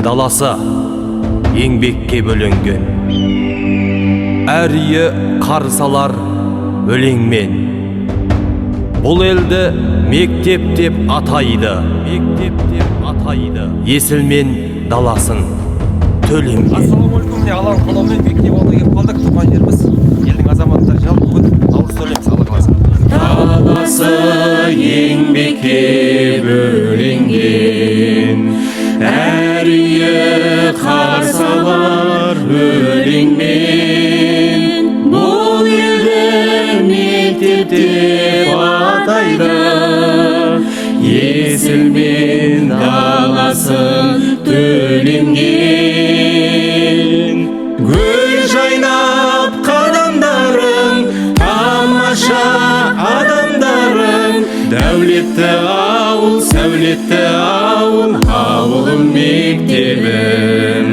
даласы еңбекке бөлінген. Әр үй қарсалар өлеңмен. Бұл елді мектеп деп атайды. Есілмен даласын төлемген. Ассалаумағалейкум, Алланың қалауымен мектеп ауылына келіп қалдық. Туған жеріміз, елдің азаматтары жалпы бүгін наурыз төлеміз, Алла қаласа. Даласы еңбекке бөлінген, әр үйі қарсалар өлеңмен. Бұл елді мектеп деп атайды, есілмен даласын төлемген. Гүл жайнап қадамдарың, тамаша адамдарың, дәулетті ауыл, сәулетті ауыл, ауылым мектебім.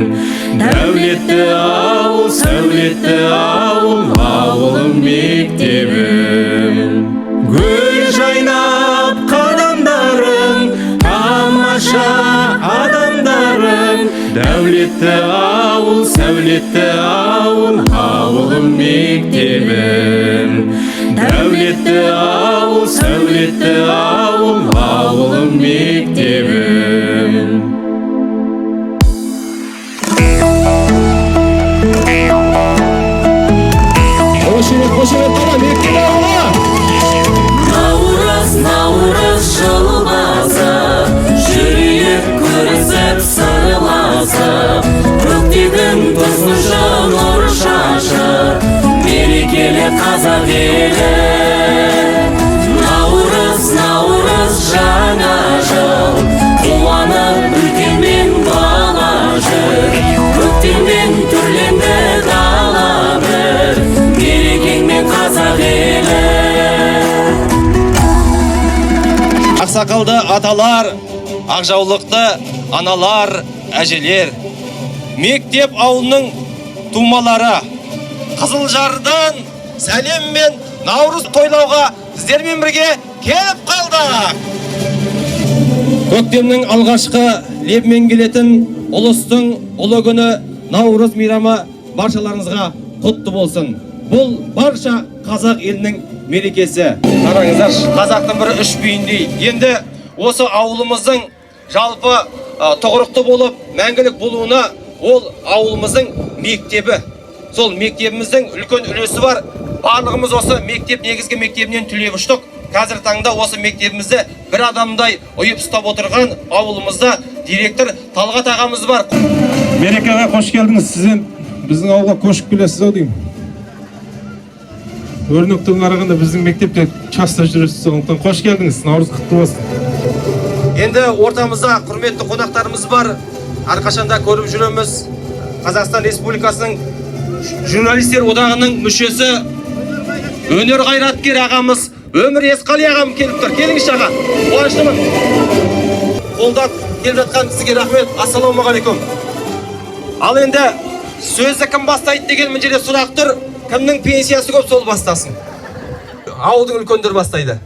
Дәулетті ауыл, сәулетті ауыл, ауылым мектебім. Гүл жайнап қадамдарың, тамаша адамдарың, дәулетті ауыл, сәулетті ауыл, ауылым мектебім. Дәулетті ауыл, сәулетті ауыл, ауылым мектебім. Қошемет бала, мектеп ауылы! Наурыз жыл басып, жүрейік көрісіп сырласып, көктегі тұзыншы нұр шашып, мерекелі қазақ елі. Наурыз жаңа жыл, қуанып үлкенмен бала жүр, көктеммен түрленді дала бір, мерекеңмен қазақ елі. Ақсақалды аталар, ақжаулықты аналар, әжелер, мектеп ауылының тумалары, Қызылжардан сәлеммен наурыз тойлауға сіздермен бірге келіп қалдық. Көктемнің алғашқы лебімен келетін ұлыстың ұлы күні наурыз мейрамы баршаларыңызға құтты болсын. Бұл барша қазақ елінің мерекесі. Қараңыздар, қазақтың бір үш бүйіндей. Енді осы ауылымыздың жалпы тұғырықты болып мәңгілік болуына ол ауылымыздың мектебі. Сол мектебіміздің үлкен үлесі бар. Барлығымыз осы мектеп негізгі мектебінен түлеп ұштық. Қазір таңда осы мектебімізді бір адамдай ұйып ұстап отырған ауылымызда директор Талғат ағамыз бар. Мерекеге қош келдіңіз. Сізден біздің ауылға көшіп келесіз ау деймін. Өрнектің қарағанда біздің мектепте часто жүресіз, сондықтан қош келдіңіз. Наурыз құтты болсын. Енді ортамызда құрметті қонақтарымыз бар. Әрқашанда көріп жүреміз. Қазақстан Республикасының журналистер одағының мүшесі, өнер қайраткер ағамыз Өмір Есқали ағам келіп тұр. Келіңізші аға. Қуаныштымын. Қолдап келіп жатқан сізге рахмет. Ассалаумағалейкум. Ал енді сөзді кім бастайды деген мына жерде сұрақ тұр. Кімнің пенсиясы көп, сол бастасын. Ауылдың үлкендері бастайды.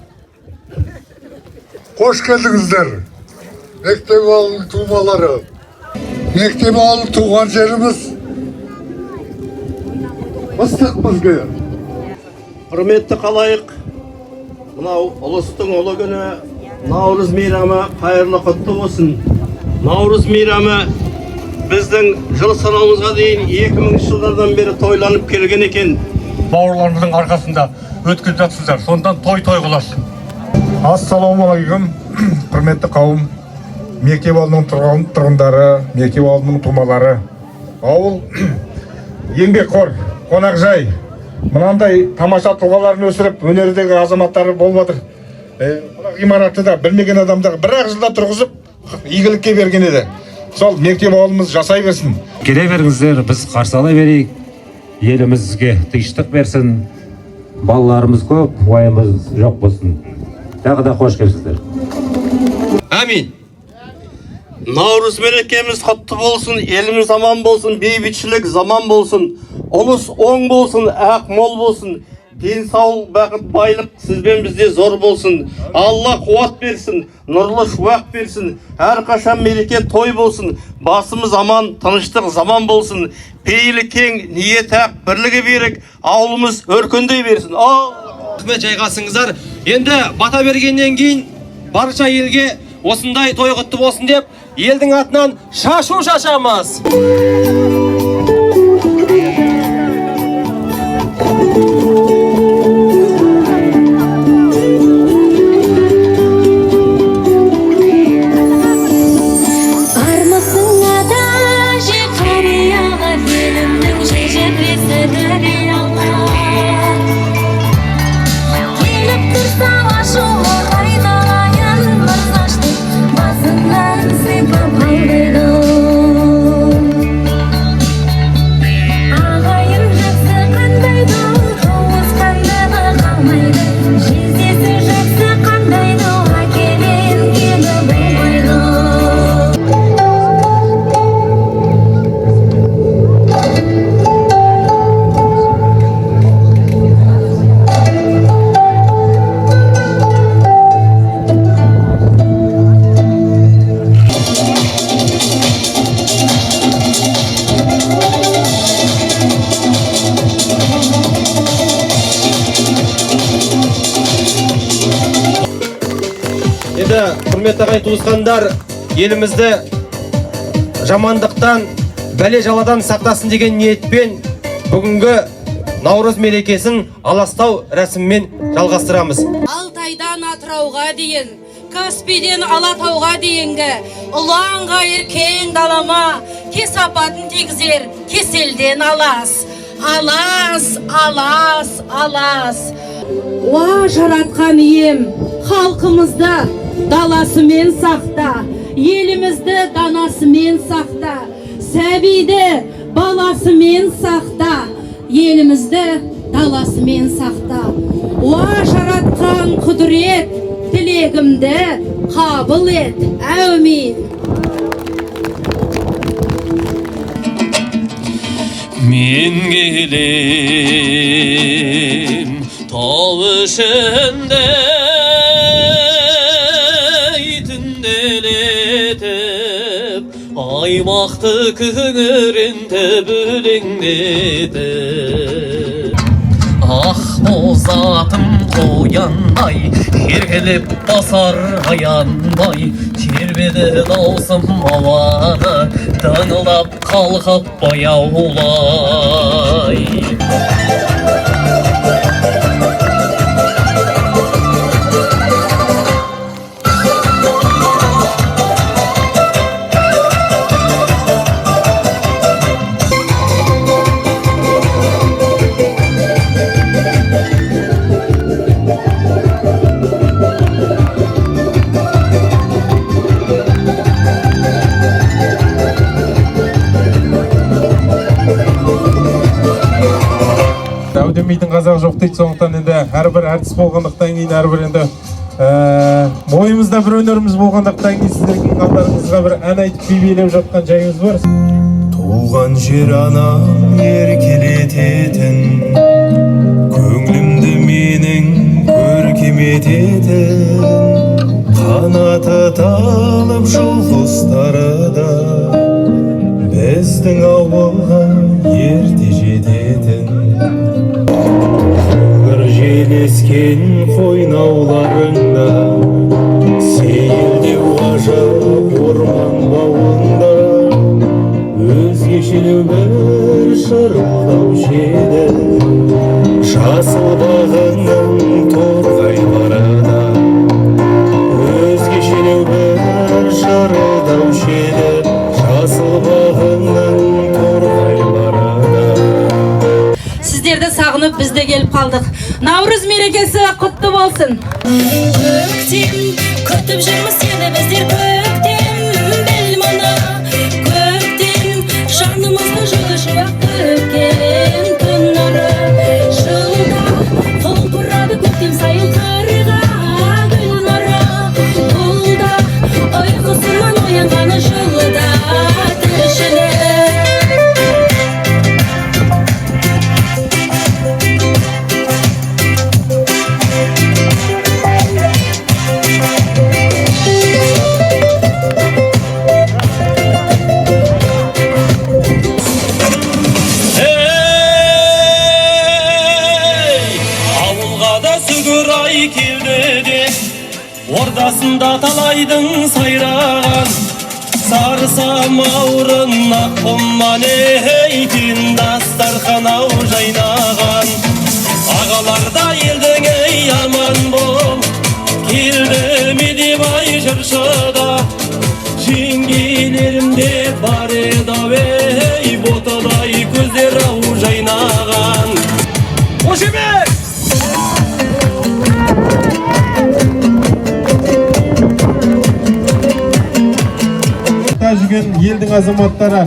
Қош келдіңіздер. Мектеп ауылының тумалары. Мектеп ауылы туған жеріміз. Ыстық бізге. Құрметті қалайық, мынау ұлыстың ұлы күні наурыз мейрамы қайырлы құтты болсын. Наурыз мейрамы біздің жыл санауымызға дейін 2000 жылдардан бері тойланып келген екен. Бауырларымыздың арқасында өткізіп жатсыздар. Сондан той қыласын. Ассалаумағалейкум, құрметті қауым. Мектеп ауылының тұрғындары, мектеп ауылының тумалары. Ауыл еңбекқор, қонақжай. Мынандай тамаша тұлғаларын өсіріп, өнердегі азаматтары болып жатыр. Ғимаратты да білмеген адамдағы бір-ақ жылда тұрғызып, игілікке берген еді. Сол мектеп ауылымыз жасай берсін. Келе беріңіздер, біз қарсы ала берейік. Елімізге тыныштық берсін. Балаларымыз көп, уайымыз жоқ болсын. Тағы да қош келсіздер. Амин. Наурыз мерекеміз құтты болсын, еліміз аман болсын, бейбітшілік заман болсын, ұлыс оң болсын, ақ мол болсын, денсаулық, бақыт, байлық сізбен бізде зор болсын. Алла қуат берсін, нұрлы шуақ берсін. Әрқашан мереке той болсын. Басымыз аман, тыныштық заман болсын. Пейілі кең, ниет ақ, бірлігі берік, ауылымыз өркендей берсін. Рахмет, жайғасыңыздар. Енді бата бергеннен кейін барша елге осындай той құтты болсын деп, елдің атынан шашу шашамыз. Құрметті ағайын туысқандар, елімізді жамандықтан, бәле жаладан сақтасын деген ниетпен бүгінгі Наурыз мерекесін аластау рәсіммен жалғастырамыз. Алтайдан Атырауға дейін, Каспийден Алатауға дейінгі ұлан ғайыр кең далама кесапатын тегізер кеселден алас. Алас, алас, алас. Уа жаратқан ием, халқымызды даласымен сақта, елімізді данасымен сақта, сәбиді баласымен сақта, елімізді даласымен сақта. Уа жаратқан құдірет, тілегімді қабыл ет, әумин. Мен келем тау ішінде түнделетіп, аймақты күңірінді бөлеңдетіп. Ақ бозатым қояндай, еркелеп басар аянбай, тербеді даусым ауаны, даңылдап қалқып баяулай. Демейтін қазақ жоқ дейді, сондықтан енді әрбір әртіс болғандықтан кейін, әрбір енді бойымызда бір өнеріміз болғандықтан кейін сіздердің алдарыңызға бір ән айтып би билеп жатқан жайымыз бар. Туған жер анам еркелететін, көңілімді менің көркемет ететін, қанаты талып жұлдыздары да біздің ауылға ерте жететін. Желескен қойнауларында, сейілдеу ғажап орман бауында, өзгешелеу бір шырылдау шеді, жасыл бағыңның торғай барада. Өзгешелеу бір шырылдау шеді, жасыл бағыңның торғай барада. Сіздерді сағынып бізде келіп қалдық. Наурыз мерекесі құтты болсын. Көктем, күтіп жүрміз сені біздер көктем, біл мұны. Көктем, жанымызды жылы шуақ төккен күн нұры. Жылда құлпырады көктем сайын қарға гүл нұры. Бұлда ұйқысынан оянғаны жылда тіршілік. Алға да сүгір ай келді де, ордасында талайдың сайраған. Сары самаурын ақ құман ейтін дастархан ау жайнаған. Ағаларда елдің ей аман бол, келді медебай жыршыда. Жеңгелерімде бар еді ей, ботадай көздер ау жайнаған. Қошемет! жүрген елдің азаматтары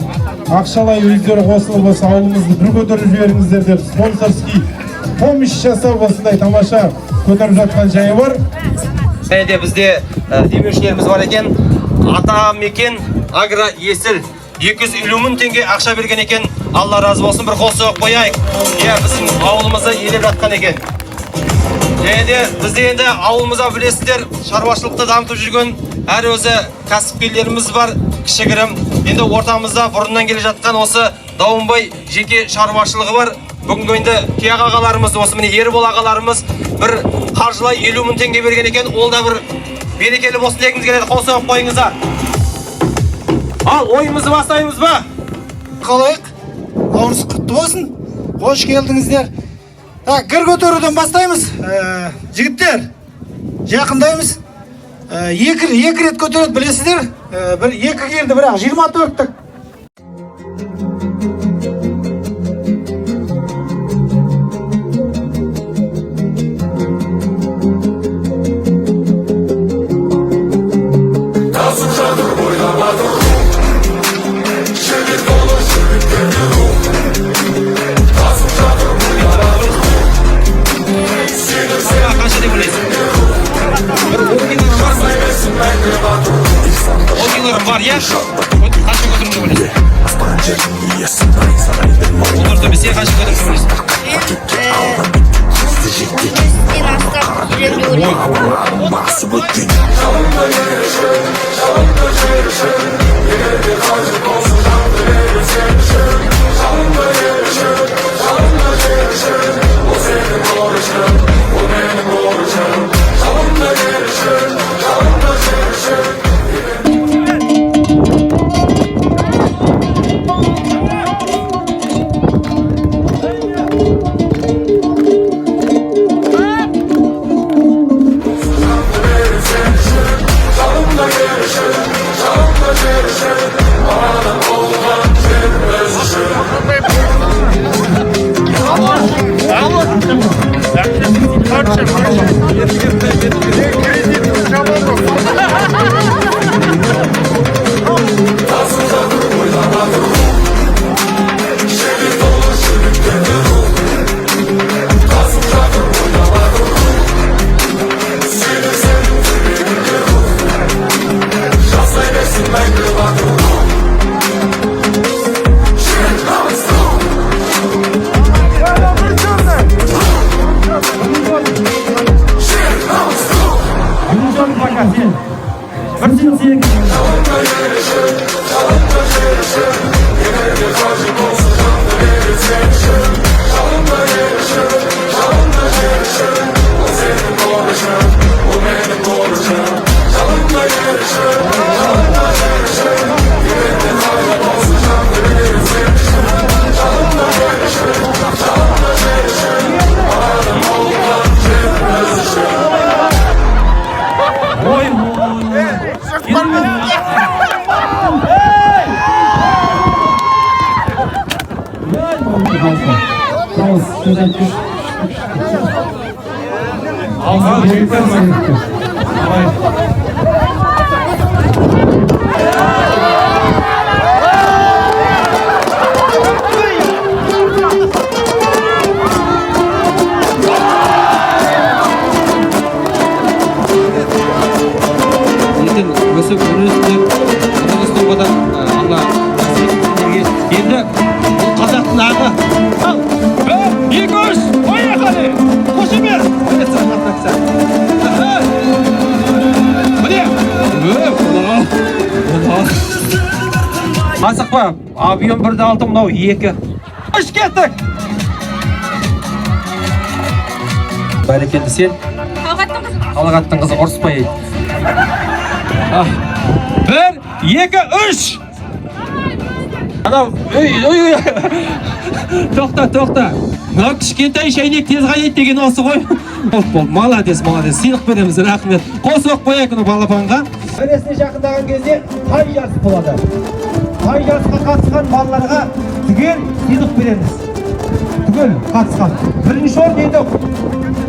ақшалай өздері қосылып осы ауылымызды бір көтеріп жіберіңіздер деп спонсорский помощь жасап осындай тамаша көтеріп жатқан жайы бар. Және де бізде демеушілеріміз бар екен. Ата мекен агро есіл 250 мың теңге ақша берген екен. Алла разы болсын, бір қол соғып қояйық. Біздің ауылымызды елеп жатқан екен. Және де бізде енді ауылымызда білесіздер, шаруашылықты дамытып жүрген әр өзі кәсіпкерлеріміз бар, кішігірім. Енді ортамызда бұрыннан келе жатқан осы Дауынбай жеке шаруашылығы бар. Бүгінгі енді Кияқ ағаларымыз, осы міне Ербол ағаларымыз бір қаржылай 50 мың теңге берген екен. Ол да бір берекелі болсын дегіміз келеді. Қол соғып қойыңыздар. Ал ойымызды бастаймыз ба? Қалайық? Наурыз құтты болсын. Қош келдіңіздер. Гір көтеруден бастаймыз. Жігіттер, жақындаймыз. Екі рет көтереді, білесіздер. Екі келді, бірақ 24-тік. Қанша деп ойлайсың? 10 килограмм бар, я? Қанша көтерім деп ойлайсың? Оларды біз қанша көтерім деп ойлайсың? Өсіп өрістеп, өсіп одан Алла енді бұл қазақтың ағы. Ал, 2-3, поехали! Қошемет! Асықпа, объем 1.6, мынау 2. Қош кеттік! Бәрекелді сен. Талғаттың қызы ұрыспай еді. 1, 2, 3. Анау, ой. Тоқта. Мынау кішкентай шайнек тез қайнайды деген осы ғой. Бол, молодец. Сыйлық береміз, рахмет. Қосып қояйық оны балапанға. Біресіне жақындаған кезде тай жарыс болады. Тай жарысқа қатысқан балаларға түгел сыйлық береміз. Түгел қатысқан. Бірінші орын енді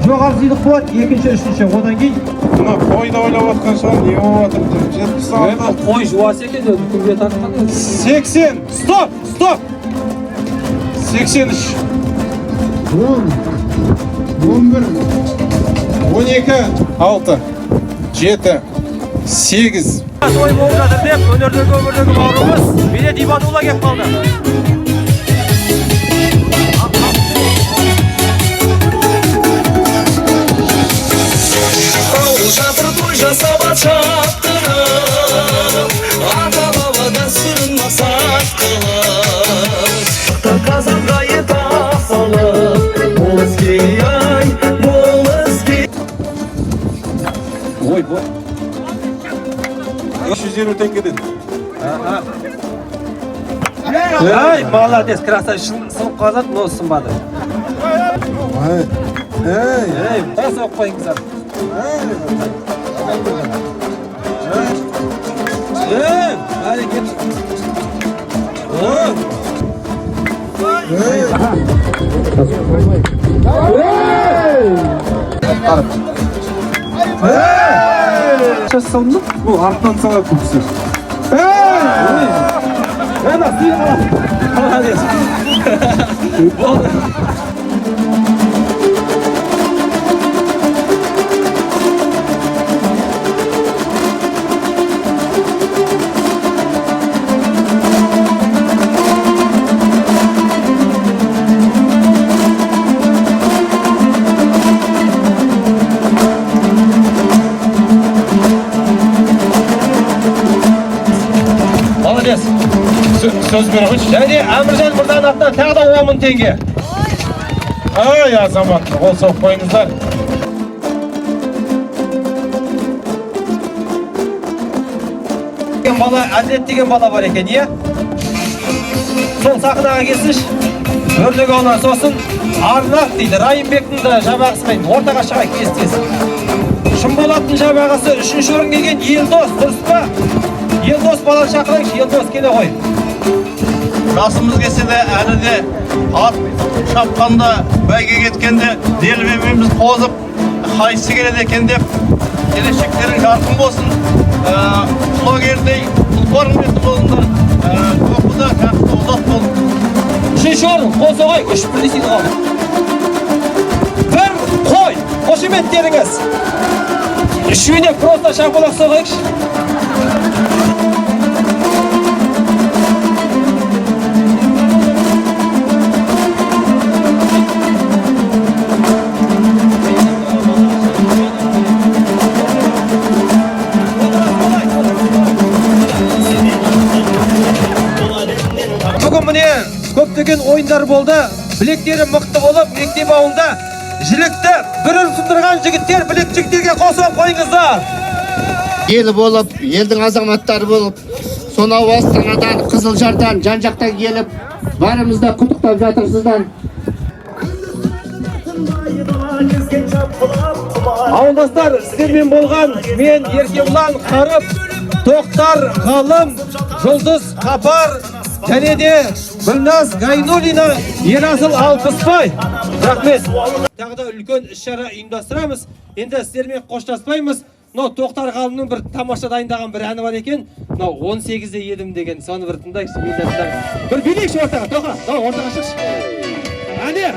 жоғары сыйлық болады, екінші, үшінші. Одан кейін Мына қойды ойлап отқан шығар, не болып жатыр? 76. қой жуас екен, күнге тартқан. 80. Стоп. 83. 10, 11, 12, 6, 7, 8. Той болып жатыр деп, өнердегі өмірдегі бауырымыз Медет Ибадулла кеп қалды. Ауыл жатыр той жасап шаптырып, ата баба дәстүрін мақсат қылып, қазанға ет асалып, бол іске ай, бол іске. Ой. 350 теңгеден. Ай, молодец, красавчик. Сынып қалады, но сынбады. Ей, қосып қойыңыздар. Әрекет. Салды? Бұл артынан сала көксіз. Молодец. Молодец. Сөз бере қойшы. Және Әміржан мырзаның атынан тағы да 10.000 теңге. Ай, азамат, қол соғып қойыңыздар. Бала, Әділет деген бала бар екен, е? Сол сахнаға келсіш. Өрлігі ona сосын Арнақ дейді. Райымбектің де жабағысымен ортаға шығайық естес. Шымболаттың жабағысы 3-ші орын келген Елдос, дұрыс па? Елдос баланы шақырайықшы, Елдос келе ғой. Жасымыз келсе де әлі де ат шапқанда, бәйге кеткенде делбемеміз қозып, қайсы келеді екен деп, келешектерің жарқын болсын. Құлагердей тұлпар үміті болыңдар. Оқуда жақсы ұзат болын. 3-ші орын, қол соғайық, 3 бірлесейді қалды. 1 қой, қошеметтеріңіз. 3-үне просто шапалақ соғайықшы. Бүгін міне көптеген ойындар болды. Білектері мықты болып, мектеп ауылда жілікті бір сындырған жігіттер, білек жігіттерге қосып қойыңыздар. Ел болып, елдің азаматтары болып, сонау Астанадан, Қызылжардан, жан-жақтан келіп, барымызда құттықтап жатырсыздар. Ауылдастар, сіздермен болған мен Еркебұлан Қарып, Тоқтар Ғалым, Жұлдыз Қапар, және де Гүлназ Гайнуллина, Ерасыл Алпысбай. Рахмет. Тағы да үлкен іс-шара ұйымдастырамыз. Енді сіздермен қоштаспаймыз. Тоқтар Ғалымның бір тамаша дайындаған бір әні бар екен. 18-де едім деген, соны бір тыңдайықшы. Бір билейікші ортаға, Тоқа, ортаға шықшы. Әне!